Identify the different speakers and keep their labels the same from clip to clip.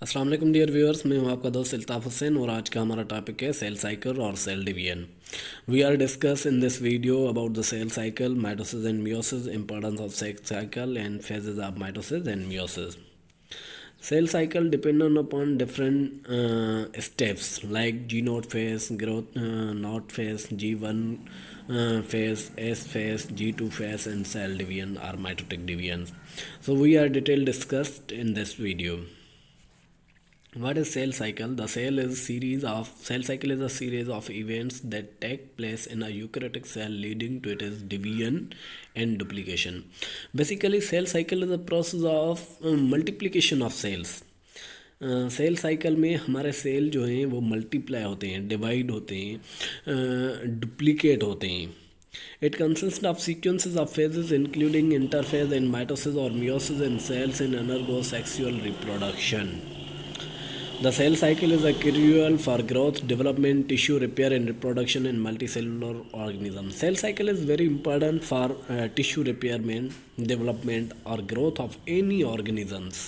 Speaker 1: अस्सलाम वालेकुम dear viewers, मैं हूं आपका दोस्त इल्ताफ़ हुसैन और आज का हमारा टॉपिक है सेल साइकिल और cell division. We are discuss in this video about the cell cycle, mitosis and meiosis, importance of cell cycle and phases of mitosis and meiosis. Cell cycle dependent upon different steps like G naught phase, growth naught phase, G1 phase, S phase, G2 phase, and cell division or mitotic divisions. So we are detailed discussed in this video. What is cell cycle? The cell cycle is a series of events that take place in a eukaryotic cell leading to its division and duplication. Basically, cell cycle is a process of multiplication of cells. Cell cycle में हमारे cell जो हैं वो multiply होते हैं, divide होते हैं, duplicate होते हैं. It consists of sequences of phases including interphase and mitosis or meiosis in cells and undergo sexual reproduction. The cell cycle is a crucial for growth, development, tissue repair and reproduction in multicellular organisms. Cell cycle is very important for tissue repairment, development or growth of any organisms.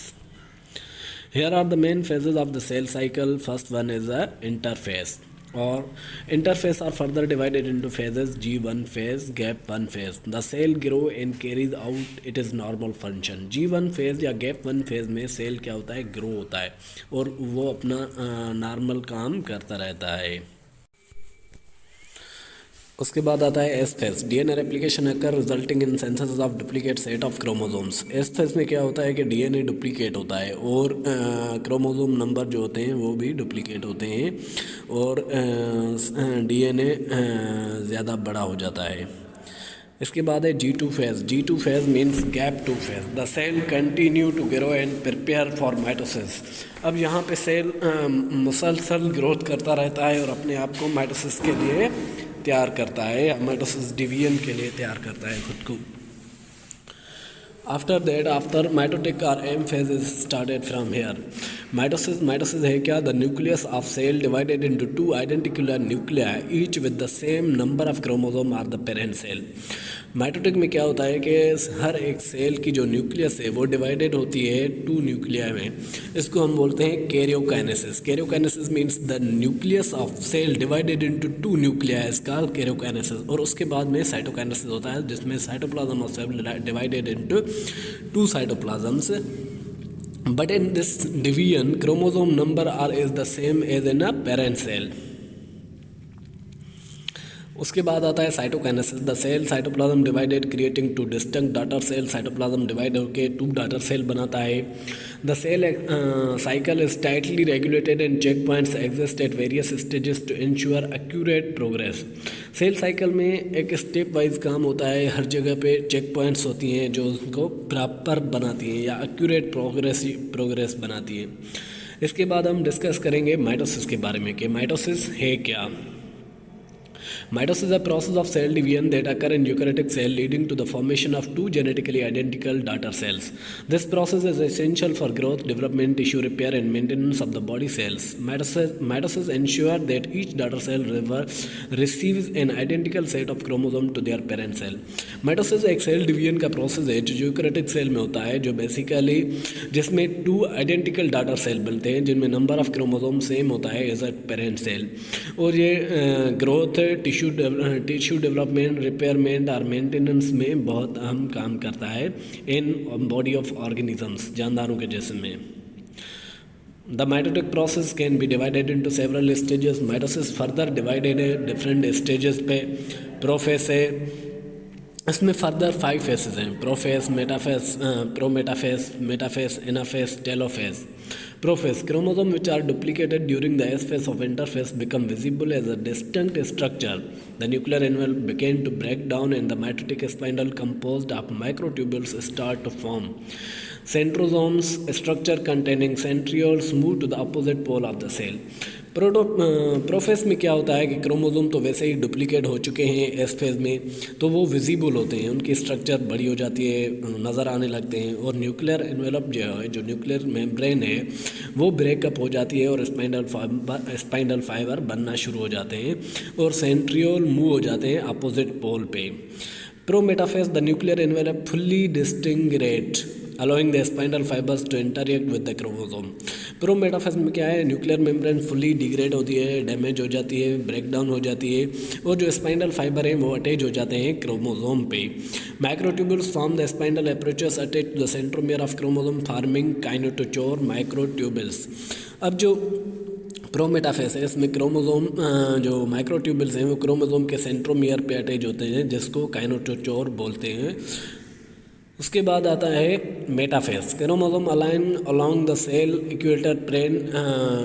Speaker 1: Here are the main phases of the cell cycle. First one is a interphase. Or interphase are further divided into phases. G1 phase, gap 1 phase. The cell grow and carries out its normal function. G1 phase या gap 1 phase में cell क्या होता है, grow होता है और वो अपना नॉर्मल काम करता रहता है. उसके बाद आता है S phase. DNA replication occur resulting in synthesis of duplicate set of chromosomes. S phase में क्या होता है कि डीएनए डुप्लीकेट होता है और क्रोमोसोम नंबर जो होते हैं वो भी डुप्लीकेट होते हैं और डीएनए ज़्यादा बड़ा हो जाता है. इसके बाद है G2 phase. G2 phase means gap 2 phase. The cell continue to grow and prepare for mitosis. अब यहाँ पे सेल मुसलसल ग्रोथ करता रहता है और अपने आप को माइटोसिस के लिए तैयार करता है या माइटोसिस डिवीजन के लिए तैयार करता है खुद को. आफ्टर दैट आफ्टर माइटोटिक और M phase is started from here. Mitosis है क्या? The nucleus of cell divided into 2 identical nuclei each with the same number of chromosome are the parent cell. Mitotic में क्या होता है कि हर एक cell की जो न्यूक्लियस है वो डिवाइडेड होती है 2 न्यूक्लिया में. इसको हम बोलते हैं karyokinesis. Karyokinesis means the nucleus of cell divided into 2 nuclei is called karyokinesis. और उसके बाद में साइटोकाइनेसिस होता है जिसमें cytoplasm of cell divided into 2 cytoplasms. But in this division, chromosome number is the same as in a parent cell. उसके बाद आता है cytokinesis. The cell cytoplasm divided creating 2 distinct daughter cell. Cytoplasm divide होकर 2 daughter cell बनाता है. The cell cycle is tightly regulated and check points exist at various stages to ensure accurate progress. Cell cycle में एक step wise काम होता है. हर जगह पे चेक पॉइंट्स होती हैं जो उसको प्रॉपर बनाती हैं या एक्यूरेट प्रोग्रेस बनाती हैं. इसके बाद हम डिस्कस करेंगे माइटोसिस के बारे में कि माइटोसिस है क्या. Mitosis is a process of cell division that occur in eukaryotic cell leading to the formation of 2 genetically identical daughter cells. This process is essential for growth, development, tissue repair and maintenance of the body cells. Mitosis ensure that each daughter cell receives an identical set of chromosome to their parent cell. Mitosis एक cell division का process है जो eukaryotic cell में होता है, जो basically जिसमें 2 identical daughter cell बनते हैं जिनमें नंबर ऑफ क्रोमोसोम सेम होता है एज अ पेरेंट सेल. और ये ग्रोथ, टिश्यू डेवलपमेंट, रिपेयरमेंट और मेंटेनेंस में बहुत अहम काम करता है इन बॉडी ऑफ ऑर्गेनिजम्स, जानदारों के जिस्म में. The mitotic process can be divided into several stages. Mitosis further divided है different stages पे. प्रोफेस है, इसमें फर्दर 5 फेसेस हैं. Prophase, metaphase, prometaphase, metaphase, anaphase, telophase. Prophase. Chromosome which are duplicated during the S phase of interphase become visible as a distinct structure. The nuclear envelope began to break down and the mitotic spindle composed of microtubules start to form. Centrosomes, structure containing centrioles, move to the opposite pole of the cell. Prophase में क्या होता है कि chromosome तो वैसे ही duplicate हो चुके हैं एस फेज में, तो वो विजिबल होते हैं, उनकी स्ट्रक्चर बड़ी हो जाती है, नज़र आने लगते हैं. और न्यूक्लियर एनवेलप जो है, जो न्यूक्लियर मेम्ब्रेन है, वो ब्रेकअप हो जाती है और स्पाइंडल फाइबर बनना शुरू हो जाते हैं और सेंट्रियोल मूव हो जाते हैं अपोजिट पोल पे. Prometaphase. The nuclear envelope fully disintegrate allowing the spindle fibers to interact with the chromosome. Prometaphase में क्या है, न्यूक्लियर मेम्ब्रेन फुली डिग्रेड होती है, डैमेज हो जाती है, ब्रेक डाउन हो जाती है और जो स्पाइनल फाइबर है वो अटैच हो जाते हैं क्रोमोसोम पे. Microtubules form the spinal approaches attach to the centromere of chromosome forming kinetochore microtubules. अब जो प्रोमेटाफेस है इसमें क्रोमोसोम जो माइक्रोट्यूब्यूल्स हैं वो क्रोमोसोम के सेंट्रोमियर पे अटैच होते हैं जिसको काइनेटोचोर बोलते हैं. उसके बाद आता है metaphase. Chromosome align along the cell equator plane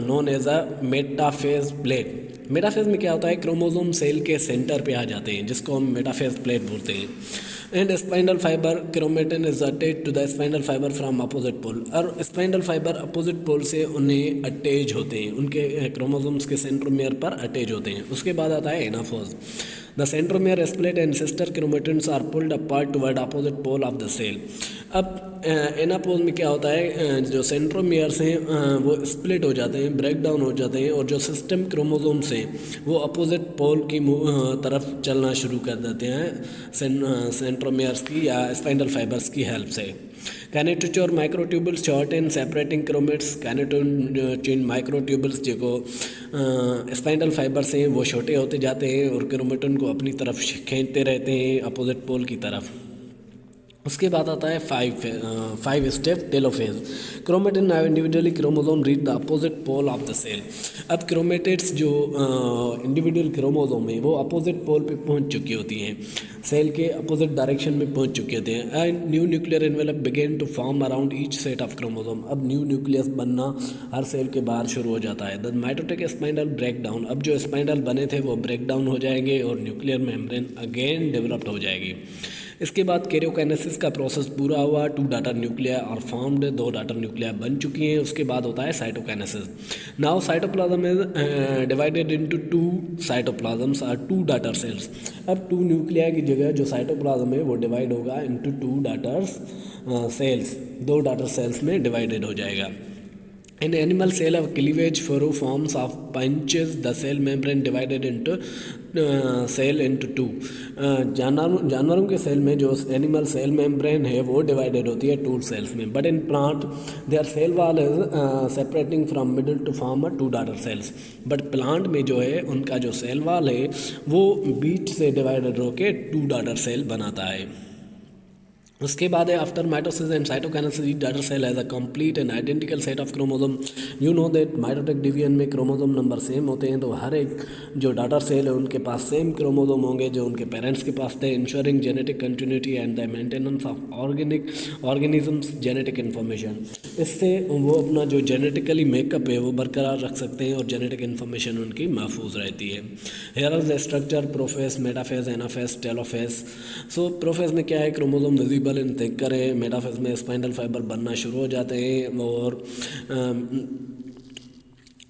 Speaker 1: known as a metaphase plate. Metaphase में क्या होता है, क्रोमोसोम सेल के सेंटर पे आ जाते हैं जिसको हम मेटाफेस प्लेट बोलते हैं. And spinal fibre chromatin is attach to the spinal fibre from opposite pole. और स्पाइनल फाइबर अपोजिट पोल से उन्हें अटैच होते हैं, उनके क्रोमोसोम्स के सेंट्रोमियर पर अटैच होते हैं. उसके बाद आता है एनाफोज. The centromere is split and sister chromatins are pulled apart toward opposite pole of the cell. अब एनापोज में क्या होता है, जो सेंट्रोमियर्स हैं वो स्प्लिट हो जाते हैं, ब्रेक डाउन हो जाते हैं और जो सिस्टम क्रोमोसोम्स हैं वो अपोजिट पोल की तरफ चलना शुरू कर देते हैं सेंट्रोमियर्स की या स्पाइनल फाइबर्स की हेल्प से. Kinetochore microtubules short and separating chromatids. Kinetochore microtubules जो स्पाइनल फाइबर्स हैं वो छोटे होते जाते हैं और क्रोमेटिन को अपनी तरफ खींचते रहते हैं अपोजिट पोल की तरफ. उसके बाद आता है five step telophase. Chromatin now individually chromosome reach the opposite pole of the cell. अब क्रोमेटिड्स जो इंडिविजुअल क्रोमोसोम है वो अपोजिट पोल पे पहुंच चुकी होती हैं, सेल के अपोजिट डायरेक्शन में पहुंच चुके होते हैं. And new nuclear envelope begin to form around each set of chromosome. अब न्यू न्यूक्लियस बनना हर सेल के बाहर शुरू हो जाता है. The mitotic spinal break down. अब जो स्पाइनल बने थे वो ब्रेक डाउन हो जाएंगे और न्यूक्लियर मेम्ब्रेन अगेन डेवलप्ड हो जाएगी. इसके बाद कैरियोकाइनेसिस का प्रोसेस पूरा हुआ. 2 daughter nuclei are formed. 2 daughter nuclei बन चुकी हैं. उसके बाद होता है cytokinesis. Now cytoplasm is divided into 2 cytoplasms are 2 daughter cells. अब 2 न्यूक्लिया की जगह जो साइटोप्लाज्म है वो डिवाइड होगा into 2 daughter sales. 2 daughter sales में डिवाइडेड हो जाएगा. In animal cell of cleavage furrow forms of punches the cell membrane divided into cell into 2. जानवरों के सेल में जो एनिमल सेल मेम्ब्रेन है वो डिवाइडेड होती है 2 सेल्स में. But in plant there cell wall is separating from middle to form a 2 daughter cells. But plant में जो है उनका जो सेल वॉल है वो बीच से डिवाइडेड होकर 2 डॉटर सेल बनाता है. उसके बाद है after mitosis and cytokinesis each daughter cell has a complete and identical set of chromosome. You know that mitotic division में क्रोमोसोम नंबर सेम होते हैं, तो हर एक जो डॉटर सेल है उनके पास सेम क्रोमोसोम होंगे जो उनके पेरेंट्स के पास थे. Ensuring genetic continuity and the maintenance of organisms genetic information. इससे वो अपना जो जेनेटिकली मेकअप है वो बरकरार रख सकते हैं और जेनेटिक इन्फॉर्मेशन उनकी महफूज रहती है. Here is the structure prophase metaphase anaphase telophase. So prophase में क्या है, क्रोमोसोम विजिबल इन थिकर है. मेटाफेस में स्पाइनल फाइबर बनना शुरू हो जाते हैं और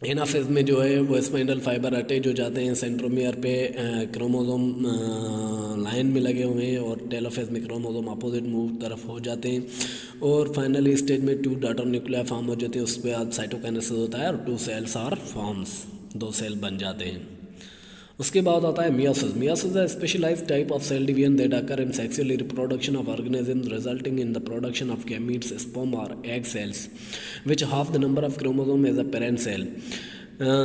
Speaker 1: एनाफेज में जो है वो स्पाइनल फाइबर अटैच हो जाते हैं सेंट्रोमियर पे क्रोमोसोम लाइन में लगे हुए हैं. और टेलोफेज में क्रोमोसोम अपोजिट मूव तरफ हो जाते हैं. और फाइनली स्टेज में 2 डॉटर न्यूक्लिया फॉर्म हो जाते हैं. उसके बाद साइटोकाइनेसिस होता है और 2 सेल्स आर फॉर्म्स, 2 सेल बन जाते हैं. उसके बाद आता है मियोसिस. मियोसिस है specialised type of cell division that occur in sexual reproduction of organisms resulting in the production of gametes sperm और egg cells which half the number of chromosome as a parent cell.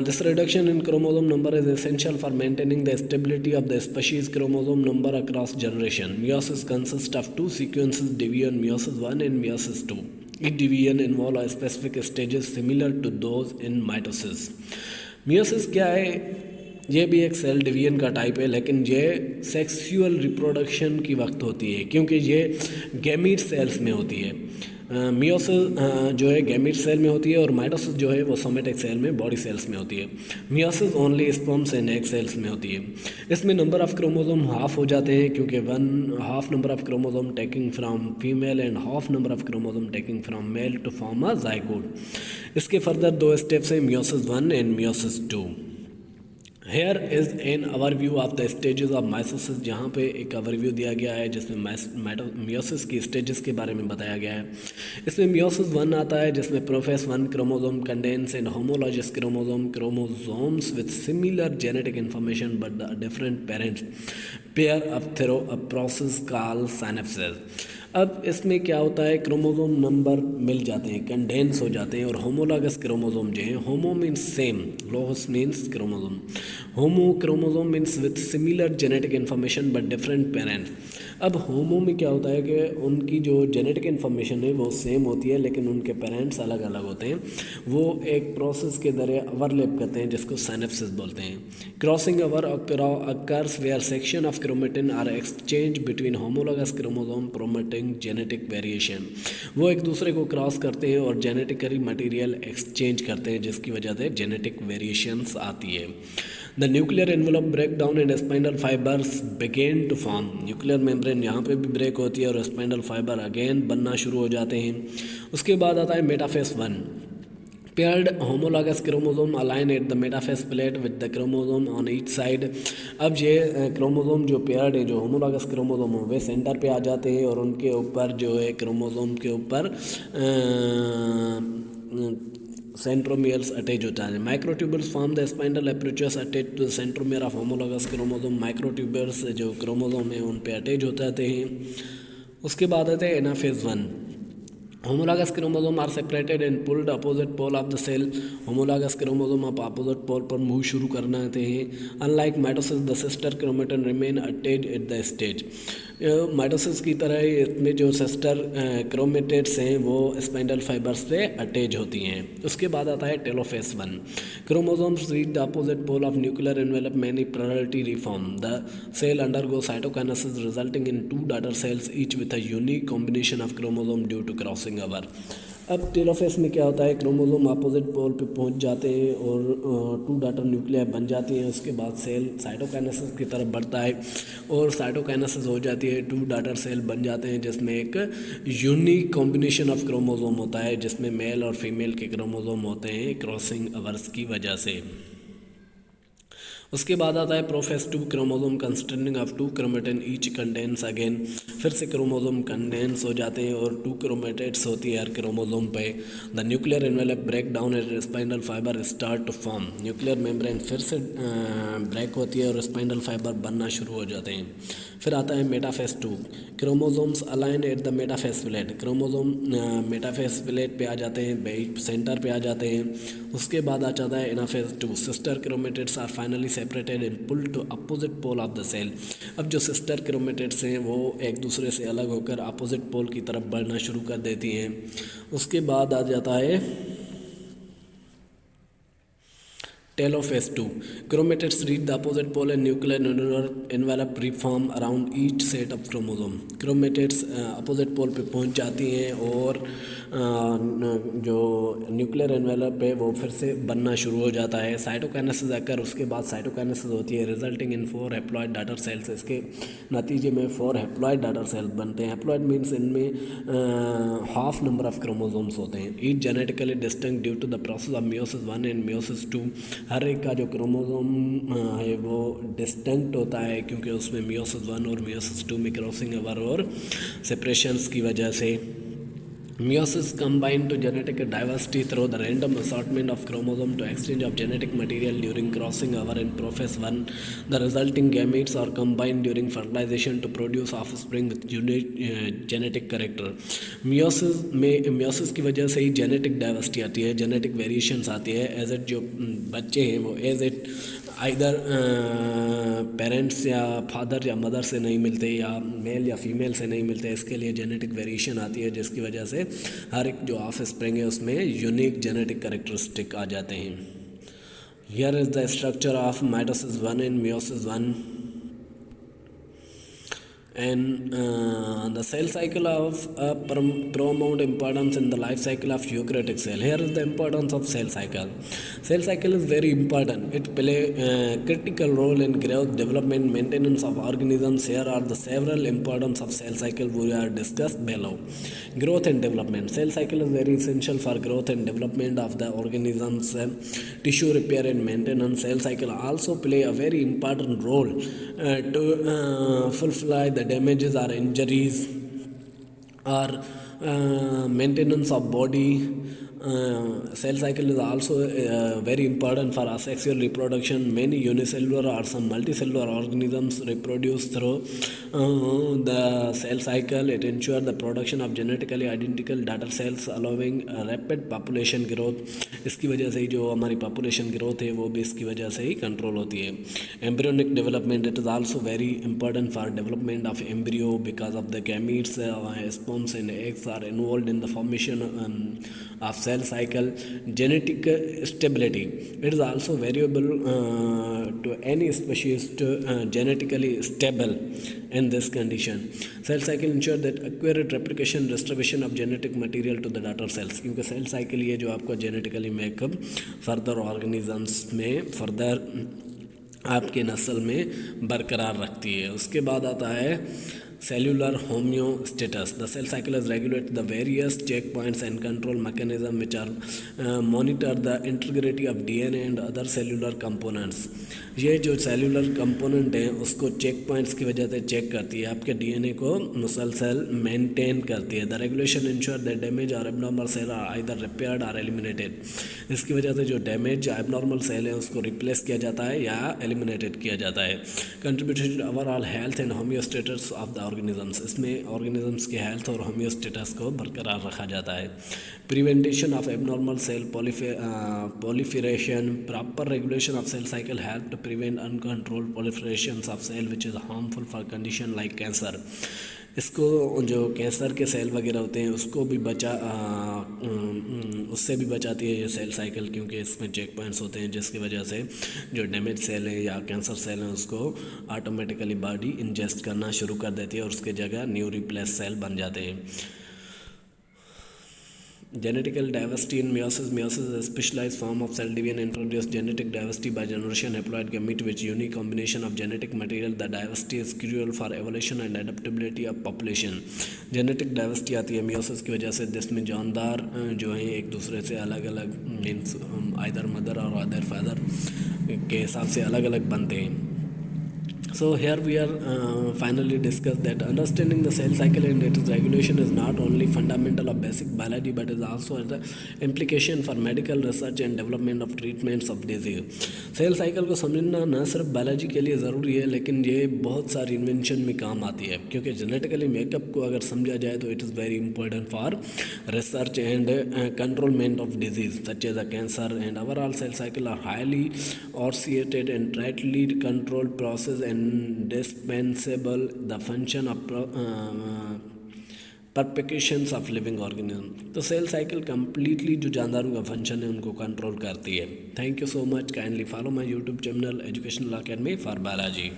Speaker 1: This reduction in chromosome number is essential for maintaining the stability of the species chromosome number across generation. Meiosis consists of 2 sequences, division meiosis 1 and meiosis 2. Each division involves a specific stages similar to those in mitosis. Meiosis क्या है, ये भी एक cell division का type है लेकिन ये sexual reproduction की वक्त होती है क्योंकि ये गैमीट सेल्स में होती है. मियोसिस जो है गैमीट सेल में होती है और माइटोसिस जो है वो सोमेटिक सेल में बॉडी सेल्स में होती है. Meiosis only sperms and egg cells में होती है. इसमें नंबर ऑफ क्रोमोसोम हाफ हो जाते हैं क्योंकि 1/2 number of chromosome taking from female and half number of chromosome taking from male to form a zygote. इसके फर्दर 2 स्टेप्स हैं, meiosis 1 and meiosis 2. Here is an overview of the stages of mitosis. जहाँ पे एक overview दिया गया है जिसमें meiosis की स्टेजेस के बारे में बताया गया है. इसमें मियोसिस 1 आता है जिसमें prophase 1 chromosome contains and homologous chromosomes with similar genetic information but the different parents. Pair up through a process call synapsis. अब इसमें क्या होता है, क्रोमोसोम नंबर मिल जाते हैं, कंडेंस हो जाते हैं, और होमोलॉगस क्रोमोसोम जो है, होमो means same, logos means chromosome, homo chromosome means with similar genetic information but different parents. अब होमो में क्या होता है कि उनकी जो जेनेटिक इन्फॉर्मेशन है वो सेम होती है, लेकिन उनके पेरेंट्स अलग अलग होते हैं। वो एक प्रोसेस के जरिए ओवरलैप करते हैं, जिसको सिनेप्सिस बोलते हैं। Crossing over occurs where section of chromatin are exchanged between homologous chromosome promoting genetic variation। वो एक दूसरे को क्रॉस करते हैं और जेनेटिकली मटेरियल एक्सचेंज करते हैं, जिसकी वजह से जेनेटिक वेरिएशंस आती है। The nuclear envelope break down and spindle fibres begin to form. Nuclear membrane यहाँ पे भी ब्रेक होती है और स्पाइंडल फाइबर अगेन बनना शुरू हो जाते हैं। उसके बाद आता है metaphase 1। Paired homologous chromosome align at the metaphase plate with the chromosome on each side. अब ये क्रोमोसोम जो पेयर्ड है, जो होमोलॉगस क्रोमोसोम हो, वे सेंटर पे आ जाते हैं और उनके ऊपर जो है क्रोमोसोम के ऊपर सेंट्रोमियर्स अटैच होता है। Microtubules form the spindle approaches attach to the centromere of homologous chromosome. Microtubules जो क्रोमोसोम है उन पे अटैच हो जाते हैं। उसके बाद आते हैं anaphase 1। Homologous chromosome are separated and pulled opposite pole of the cell। homologous chromosome आप opposite pole पर मूव शुरू करना आते हैं। Unlike mitosis, the sister chromatin remain attached at the stage। Mitosis की तरह इसमें जो सिस्टर क्रोमेटेड्स हैं वो स्पाइंडल फाइबर्स पे अटैच होती हैं। उसके बाद आता है telophase 1। Chromosomes reach the opposite pole of nuclear envelope many planary reform. The cell undergo cytokinesis resulting in 2 daughter cells each with a unique combination of chromosome due to crossing over. अब telophase में क्या होता है, chromosome opposite pole पे पहुंच जाते हैं और 2 डॉटर न्यूक्लियर बन जाती हैं। उसके बाद सेल साइटोकाइनेसिस की तरफ बढ़ता है और साइटोकाइनेसिस हो जाती है, 2 डॉटर सेल बन जाते हैं, जिसमें एक यूनिक कॉम्बिनेशन ऑफ क्रोमोसोम होता है, जिसमें मेल और फीमेल के क्रोमोसोम होते हैं क्रॉसिंग ओवर्स की वजह से। उसके बाद आता है prophase 2 chromosome consisting of 2 chromatin each condense again. फिर से क्रोमोसोम कंडेंस हो जाते हैं और 2 क्रोमेटेड्स होती है हर क्रोमोसोम पे। The nuclear envelope break down and spindle fibre start to form. Nuclear membrane फिर से ब्रेक होती है और स्पाइंडल फाइबर बनना शुरू हो जाते हैं। फिर आता है metaphase 2। Chromosomes align at the metaphase plate. Chromosome metaphase plate पे आ जाते हैं, सेंटर पे आ जाते हैं। उसके बाद आ जाता है anaphase 2। Sister chromatids are finally separated and pulled to opposite pole of the cell. अब जो सिस्टर क्रोमेटिड्स हैं वो एक दूसरे से अलग होकर अपोजिट पोल की तरफ बढ़ना शुरू कर देती हैं। उसके बाद आ जाता है telophase 2। Chromatids reach the opposite pole and nuclear envelope reform around each set of chromosome. Chromatids opposite pole पे पहुंच जाती हैं और जो न्यूक्लियर एनवेलप है वो फिर से बनना शुरू हो जाता है। साइटोकाइनेसिस आकर उसके बाद साइटोकाइनेसिस होती है, resulting in 4 haploid daughter cells. इसके नतीजे में 4 हैप्लॉइड डॉटर सेल्स बनते हैं। हैप्लॉइड मीन्स इनमें हाफ नंबर ऑफ क्रोमोसोम्स होते हैं। Each genetically distinct due to the process of meiosis 1 and meiosis 2। हर एक का जो क्रोमोसोम है वो डिस्टिंक्ट होता है, क्योंकि उसमें मियोसिस 1 और मियोसिस 2 में क्रॉसिंग ओवर और सेपरेशंस की वजह से। Meiosis combined to genetic diversity through the random assortment of chromosome to exchange of genetic material during crossing over in Prophase 1. The resulting gametes are combined during fertilization to produce offspring with unique genetic character. Meiosis की वजह से ही genetic diversity आती है, genetic variations आती है। As it जो बच्चे हैं वो एज इट आइदर पेरेंट्स या फादर या मदर से नहीं मिलते या मेल या फीमेल से नहीं मिलते, इसके लिए जेनेटिक वेरिएशन आती है, जिसकी वजह से हर एक जो ऑफ स्प्रिंग है उसमें यूनिक जेनेटिक कैरेक्टरिस्टिक आ जाते हैं। Here is the structure of mitosis 1 and meiosis 1 and the cell cycle of paramount importance in the life cycle of eukaryotic cell. Here is the importance of cell cycle. Cell cycle is very important. It play a critical role in growth, development, maintenance of organisms. Here are the several importance of cell cycle we are discussed below. Growth and development. Cell cycle is very essential for growth and development of the organisms, tissue repair and maintenance. Cell cycle also play a very important role to fulfill the damages or injuries or maintenance of body cell cycle is also very important for asexual reproduction. Many unicellular or some multicellular organisms reproduce through the cell cycle. It ensures the production of genetically identical daughter cells, allowing rapid population growth. इसकी वजह से ही जो हमारी population growth है वो भी इसकी वजह से ही कंट्रोल होती है. Embryonic development, it is also very important for development of embryo because of the gametes, sperms and eggs are involved in the formation of cell cycle. Genetic stability, it is also variable to any species to genetically stable in this condition. Cell cycle ensure that accurate replication distribution of genetic material to the daughter cells, क्योंकि cell cycle ये जो आपको genetically makeup further organisms में further आपके नस्ल में बरकरार रखती है. उसके बाद आता है cellular homeostasis. The cell cycle has regulated the various checkpoints and control mechanisms which are monitor the integrity of DNA and other cellular components. ये जो सेलुलर कंपोनेंट हैं उसको चेक पॉइंट्स की वजह से चेक करती है, आपके डीएनए को मुसलसल मेंटेन करती है. The regulation ensure that damage और abnormal cell are either repaired और एलिमिनेटेड. इसकी वजह से जो डैमेज एबनॉर्मल सेल है उसको रिप्लेस किया जाता है या एलिमिनेटेड किया जाता है. Contribution to overall health and homeostasis of the organisms, इसमें ऑर्गेनिजम्स की हेल्थ और होम्योस्टेटस को बरकरार रखा जाता है. Prevention of abnormal cell proliferation, proper regulation of cell cycle help to prevent uncontrolled proliferations of cell which is harmful for condition like cancer. इसको जो कैंसर के सेल वगैरह होते हैं उसको भी उससे भी बचाती है ये सेल साइकिल, क्योंकि इसमें चेक पॉइंट्स होते हैं जिसकी वजह से जो डैमेज सेल है या कैंसर सेल है उसको ऑटोमेटिकली बॉडी इंजेस्ट करना शुरू कर देती है और उसके जगह न्यू रिप्लेस सेल बन जाते हैं. Genetical diversity in meiosis. Meiosis is a specialized form of cell division introduced genetic diversity by generation haploid gamete with unique combination of genetic material. The diversity is crucial for evolution and adaptability of population. Genetic diversity आती है meiosis की वजह से, जिसमें जानदार जो हैं एक दूसरे से अलग अलग मीन्स आइदर मदर और आइदर फादर के हिसाब से अलग अलग बनते हैं. So here we are finally discussed that understanding the cell cycle and its regulation is not only fundamental of basic biology but is also the implication for medical research and development of treatments of disease. Cell cycle को समझना न सिर्फ biology के लिए ज़रूरी है लेकिन ये बहुत सारी इन्वेंशन में काम आती है, क्योंकि जेनेटिकली मेकअप को अगर समझा जाए तो it is very important for research and controlment of disease such as a cancer. And overall cell cycle are highly orchestrated and tightly controlled process and indispensable the function of perpetuations of living organism. तो cell cycle completely जो जानदारों का function है उनको control करती है. Thank you so much. Kindly follow my YouTube channel educational academy for biology.